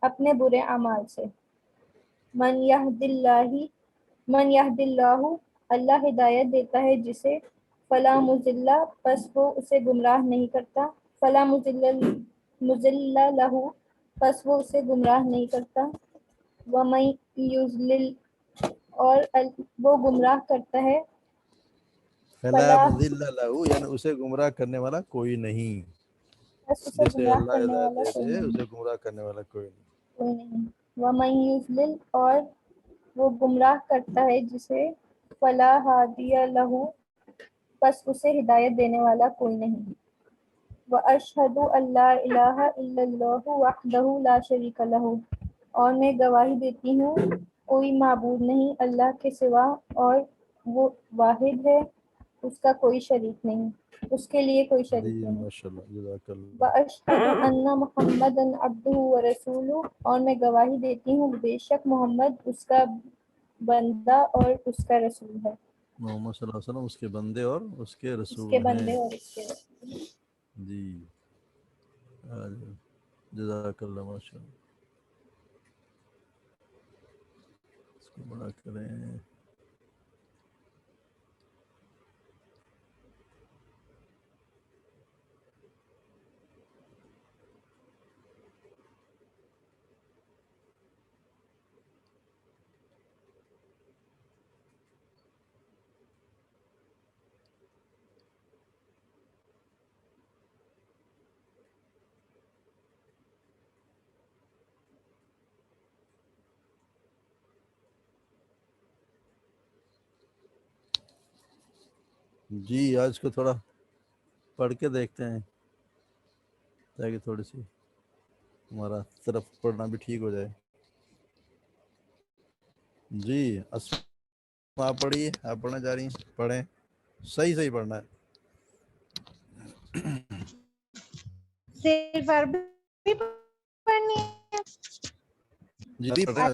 اپنے برے اعمال سے من یہد اللہ اللہ ہدایت دیتا ہے جسے فلا مضل پس وہ اسے گمراہ نہیں کرتا، فلا مضل لہ پس وہ اسے گمراہ نہیں کرتا، ومن یضلل اور وہ گمراہ کرتا ہے، فلا فلا مضل لہ یعنی اسے گمراہ کرنے والا کوئی نہیں، پس اسے جسے گمراہ اللہ کرنے ہدایت والا دے کوئی دے نہیں، اسے گمراہ کرنے والا کوئی نہیں۔ کوئی نہیں، ومن یضلل اور وہ گمراہ کرتا ہے جسے، فلا ہادی لہ پس اسے ہدایت دینے والا کوئی نہیں۔ وَأَشْهَدُ أَن لَا إِلَٰهَ إِلَّا اللَّهُ وَحْدَهُ لَا شَرِيكَ لَهُ اور میں گواہی دیتی ہوں کوئی معبود نہیں اللہ کے سوا اور وہ واحد ہے، اس کا کوئی شریک نہیں، اس کے لیے کوئی جی شریک نہیں۔ ماشاءاللہ، جزاک اللہ۔ وَأَشْهَدُ أَنَّ مُحَمَّدًا عَبْدُهُ وَرَسُولُهُ اور میں گواہی دیتی ہوں بے شک محمد اس کا بندہ اور اس کا رسول ہے، محمد صلی اللہ علیہ وسلم اس کے بندے اور اس کے اس رسول کے ہیں۔ بندے اور اس کے رسول ہیں۔ جی جزاک اللہ، ماشاء اللہ، اس کو بڑا کریں۔ جی آج کو تھوڑا پڑھ کے دیکھتے ہیں تاکہ تھوڑی سی ہمارا طرف پڑھنا بھی ٹھیک ہو جائے۔ جی اسما آپ پڑھیے، آپ پڑھنا جا رہی ہیں، پڑھیں، صحیح پڑھنا ہے۔ صرف عربی پڑھنی ہے؟ جی پڑھ رہے ہیں۔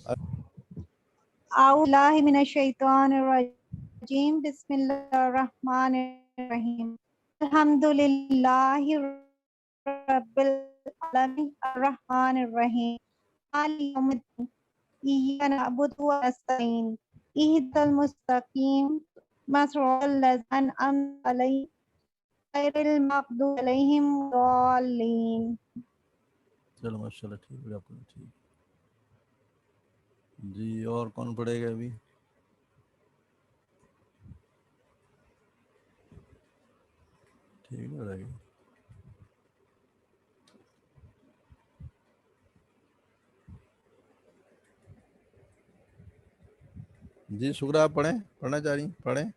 اعوذ باللہ من الشیطان الرجیم، بسم اللہ الرحمن الرحیم، الحمدللہ رب العالمین الرحمن الرحیم مالک یوم الدین ایاک نعبد و نستعین اہدنا المستقیم صراط الذین انعمت علیہم غیر المغضوب علیہم ولا الضالین۔ چلو ماشاء اللہ، ٹھیک ہے آپ کو، ٹھیک۔ جی اور کون پڑھے گا ابھی؟ ٹھیک ہو جائے گا۔ جی شکر، آپ پڑھیں، پڑھنا چاہ رہی ہیں، پڑھیں۔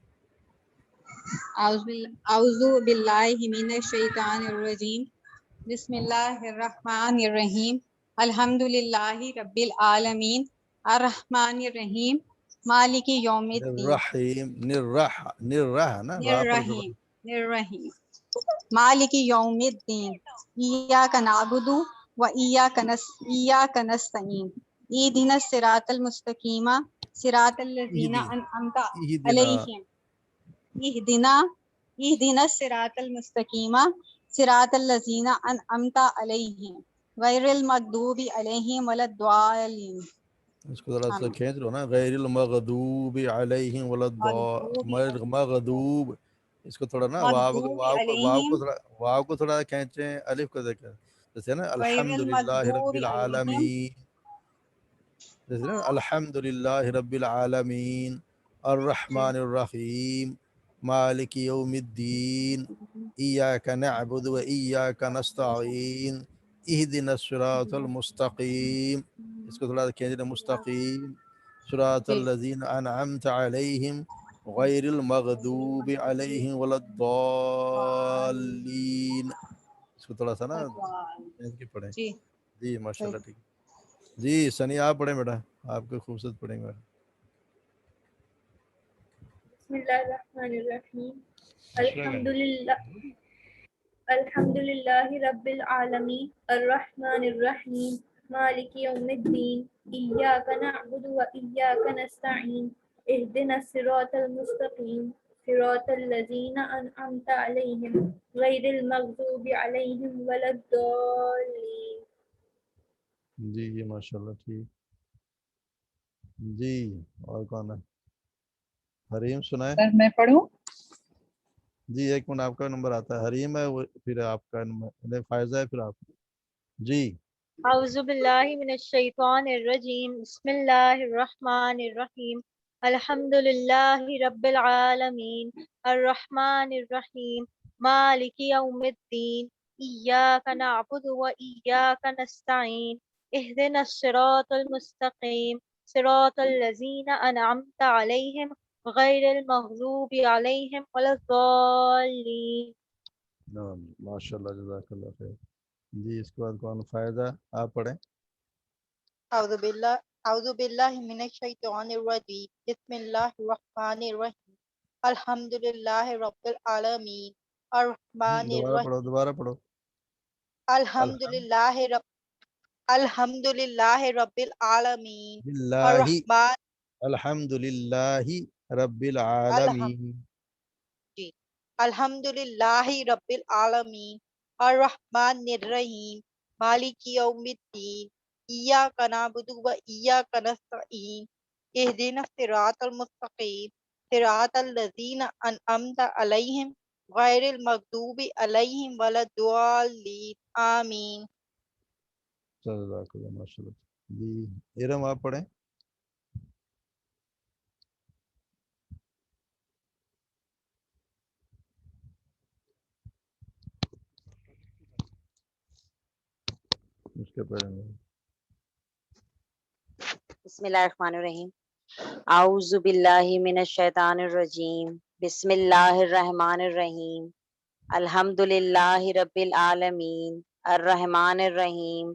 اعوذ باللہ من الشیطان الرجیم، بسم اللہ الرحمن الرحیم، الحمد للہ رب العالمین الرحمن الرحیم مالک یوم الدین الرحیم، نرح نا، راہ پر الرحیم الرحیم مالک یوم الدین ایاک نعبد و ایاک نستعین اہدنا الصراط المستقیم صراط الذین انعمت علیہم اہدنا الصراط المستقیم صراط الذین انعمت علیہم غیر المغضوب علیہم ولا الضالین۔ اس کو ذرا سا کھینچ لو نا، غیر المغضوب علیہم ولا مغضوب، اس کو تھوڑا نا واو کو تھوڑا کھینچیں، الف کو دیکھیں، جیسے نا الحمدللہ رب العالمین، جیسے نا الحمدللہ رب العالمین الرحمن الرحیم مالک یوم الدین ایاک نعبد و ایاک نستعین اہدنا الصراط المستقیم، اس کو تھوڑا کھینچنا، مستقیم صراط الذین انعمت علیہم غیر المغضوب علیہم ولا الضالین، اس کو تھوڑا سا نا کھینچ کے پڑھیں۔ جی ماشاءاللہ، ٹھیک۔ جی سنی آپ پڑھیں بیٹا، آپ کو خوبصورت پڑھیں گے۔ بسم اللہ الرحمن الرحیم، الحمدللہ رب العالمین الرحمن الرحیم مالک یوم الدین ایاک نعبد و ایاک نستعین اہدنا الصراط المستقیم صراط الذین انعمت علیہم غیر المغضوب علیہم ولا الضالین۔ جی ماشاءاللہ، ٹھیک۔ جی اور کون ہے؟ حریم سنائے۔ سر میں پڑھوں؟ جی ایک منٹ آپ کا نمبر آتا ہے، حریم ہے وہ، پھر آپ کا نمبر فائزہ ہے، پھر آپ جی اعوذ باللہ من الشیطان الرجیم بسم اللہ الرحمن الرحیم الحمد للہ رب العالمین الرحمن الرحیم مالک یوم الدین ایاک نعبد و ایاک نستعین اہدنا الصراط المستقیم صراط الذین انعمت علیہم غیر المغضوب علیہم ولا الضالین. ماشاء اللہ، جزاک اللہ خیر. جی اس کے بعد کون؟ فائدہ آپ پڑھیں. اعوذ باللہ من الشیطان الرجیم بسم اللہ الرحمن الرحیم الحمد للہ رب العالمین الرحمن دوبارہ الرحیم پڑھو، دوبارہ پڑھو. الحمد للہ رب العالمین باللہ، الرحمن الحمد للہ رب الحم العالمین. جی الحمد للہ رب العالمین الرحمن الرحیم مالک یوم الدین ایاک نعبد و ایاک نستعین اہدنا الصراط المستقیم صراط الذین انعمت علیہم غیر المغضوب علیہم ولا الضالین آمین. جزاک اللہ، ماشاء اللہ. جی ارم آپ پڑھیں. اس کے پڑھیں گے. بسم اللہ الرحمن الرحیم. اعوذ باللہ من الشیطان الرجیم بسم اللہ الرحمن الرحیم الحمد للہ رب العالمین الرحمن الرحیم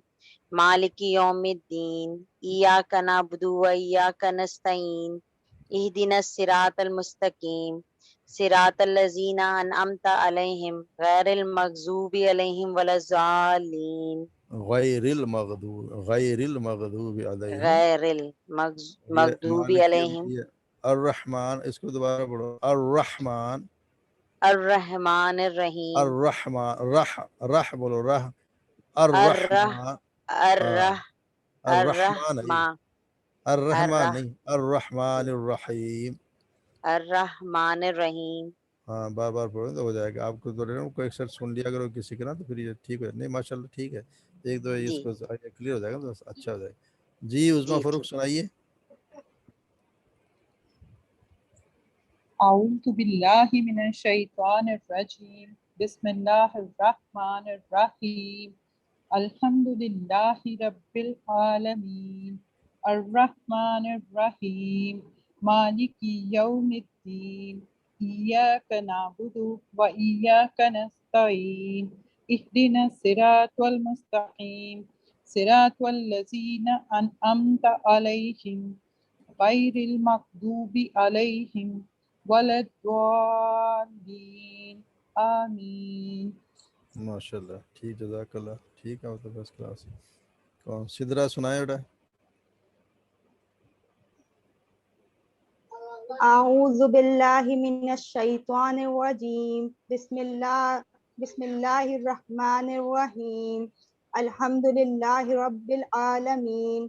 مالک یوم الدین ایاک نعبد و ایاک نستعین اہدنا الصراط المستقیم صراط الذین انعمت علیہم غیر المغضوب علیہم ولا الضالین. غیر المغضوب علیہم. غیر یہ المغضوب مالک علیہم. یہ الرحمن، اس کو دوبارہ پڑھو. الرحمن، الرحمن الرحیم. الرحمن، رح بولو، رح. الرح الرحمن، الرح الرحمن ہے، الرحمن الرحمن الرح نہیں، الرحمن الرحیم. الرحمن الرحیم. ہاں بار بار پڑھو تو ہو جائے گا. آپ کو تو کوئی ایک سر سن لیا کرو کسی کا نا، تو پھر یہ ٹھیک ہے. نہیں ماشاء اللہ ٹھیک ہے، ایک دو اس جی کو کلیئر ہو جائے گا تو اچھا ہو جائے گا. جی عظمیٰ جی فاروق ٹھیک. سنائیے. اعوذ باللہ من الشیطان الرجیم بسم اللہ الرحمن الرحیم الحمد للہ رب العالمین الرحمن الرحیم مالک یوم الدین ایاک نعبد و ایاک نستعین اہدنا الصراط المستقیم صراط الذین انعمت علیہم غیر المغضوب علیہم ولا الضالین آمین. ماشاء اللہ ٹھیک، جزاک اللہ. ٹھیک ہے وہ تو فرسٹ کلاس. کون سدرا سنائے بیٹا. اعوذ باللہ من الشیطان الرجیم بسم اللہ الرحمن الرحیم الحمد للہ رب العالمین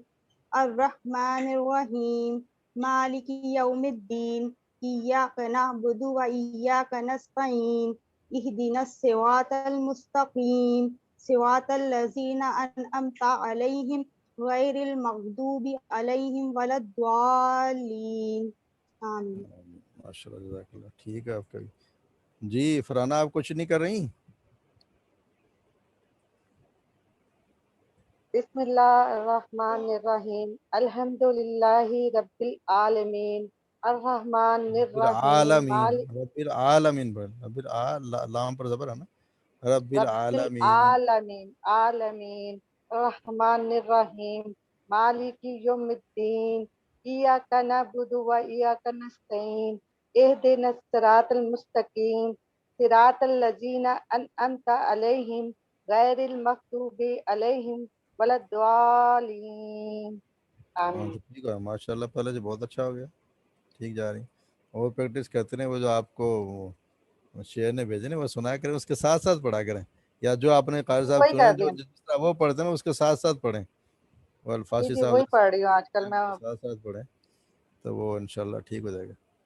الرحمن الرحیم مالک یوم الدین ایاک نعبد و ایاک نستعین اہدنا الصراط المستقیم صراط الذین انعمت علیہم غیر المغضوب علیہم ولا الضالین. آمین. ماشاء اللہ، جزاک اللہ. ٹھیک ہے آپ کا. جی فرانا آپ کچھ نہیں کر رہی؟ بسم اللہ الرحمن الرحیم الحمد للہ رب العالمین الرحمن رب الرحیم العالمین، مالک رب العالمین بول. رب لام پر زبر ہے نا. رب رب العالمین. العالمین عالمین الرحمن الرحیم مالک یوم الدین ایاک نعبد و ایاک نستعین اہدنا الصراط المستقیم صراط الذین انعمت علیہم غیر المغضوب علیہم ولا الضالین. ہاں آمین. تو ٹھیک ہے ماشاء اللہ. پہلے سے بہت اچھا ہو گیا. ٹھیک جا رہی. اور پریکٹس کرتے رہیں. وہ جو آپ کو شیئر نے بھیجے نا وہ سنا کریں، اس کے ساتھ ساتھ پڑھا کریں، یا جو آپ نے قاری صاحب وہی چنے کر جو رہی ہوں. جس طرح وہ پڑھتے ہیں نا اس کے ساتھ ساتھ پڑھیں. وہ جی الفاظی جی صاحب وہی جیسے پڑھ رہی ہوں آج کل ان میں. کے ساتھ ساتھ پڑھیں تو وہ انشاءاللہ ٹھیک ہو جائے گا.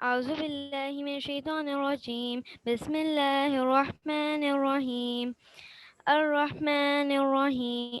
أعوذ بالله من الشيطان الرجيم بسم الله الرحمن الرحيم الرحمن الرحيم